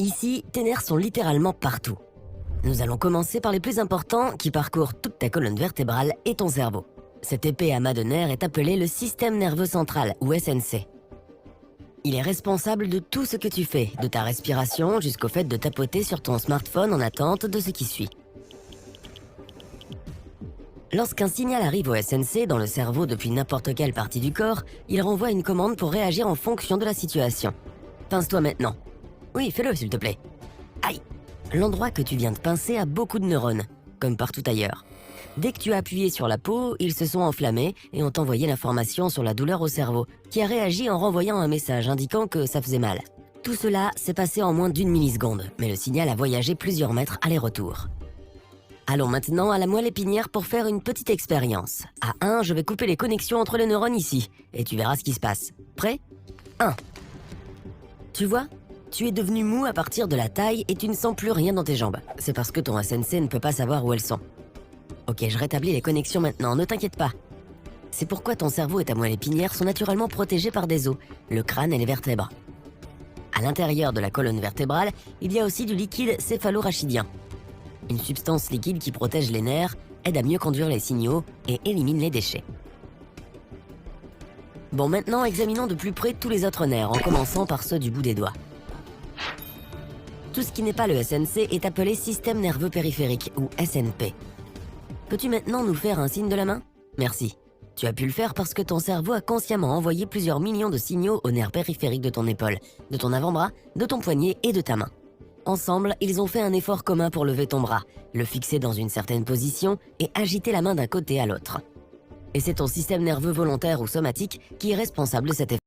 Ici, tes nerfs sont littéralement partout. Nous allons commencer par les plus importants qui parcourent toute ta colonne vertébrale et ton cerveau. Cet épais amas de nerfs est appelé le système nerveux central, ou SNC. Il est responsable de tout ce que tu fais, de ta respiration jusqu'au fait de tapoter sur ton smartphone en attente de ce qui suit. Lorsqu'un signal arrive au SNC dans le cerveau depuis n'importe quelle partie du corps, il renvoie une commande pour réagir en fonction de la situation. Pince-toi maintenant. Oui, fais-le s'il te plaît. Aïe! L'endroit que tu viens de pincer a beaucoup de neurones, comme partout ailleurs. Dès que tu as appuyé sur la peau, ils se sont enflammés et ont envoyé l'information sur la douleur au cerveau, qui a réagi en renvoyant un message indiquant que ça faisait mal. Tout cela s'est passé en moins d'1 milliseconde, mais le signal a voyagé plusieurs mètres aller-retour. Allons maintenant à la moelle épinière pour faire une petite expérience. À 1, je vais couper les connexions entre les neurones ici, et tu verras ce qui se passe. Prêt? 1. Tu vois? Tu es devenu mou à partir de la taille et tu ne sens plus rien dans tes jambes. C'est parce que ton SNC ne peut pas savoir où elles sont. Ok, je rétablis les connexions maintenant, ne t'inquiète pas. C'est pourquoi ton cerveau et ta moelle épinière sont naturellement protégés par des os, le crâne et les vertèbres. À l'intérieur de la colonne vertébrale, il y a aussi du liquide céphalorachidien. Une substance liquide qui protège les nerfs, aide à mieux conduire les signaux et élimine les déchets. Bon, maintenant examinons de plus près tous les autres nerfs, en commençant par ceux du bout des doigts. Tout ce qui n'est pas le SNC est appelé système nerveux périphérique, ou SNP. Peux-tu maintenant nous faire un signe de la main? Merci. Tu as pu le faire parce que ton cerveau a consciemment envoyé plusieurs millions de signaux aux nerfs périphériques de ton épaule, de ton avant-bras, de ton poignet et de ta main. Ensemble, ils ont fait un effort commun pour lever ton bras, le fixer dans une certaine position et agiter la main d'un côté à l'autre. Et c'est ton système nerveux volontaire ou somatique qui est responsable de cet effort.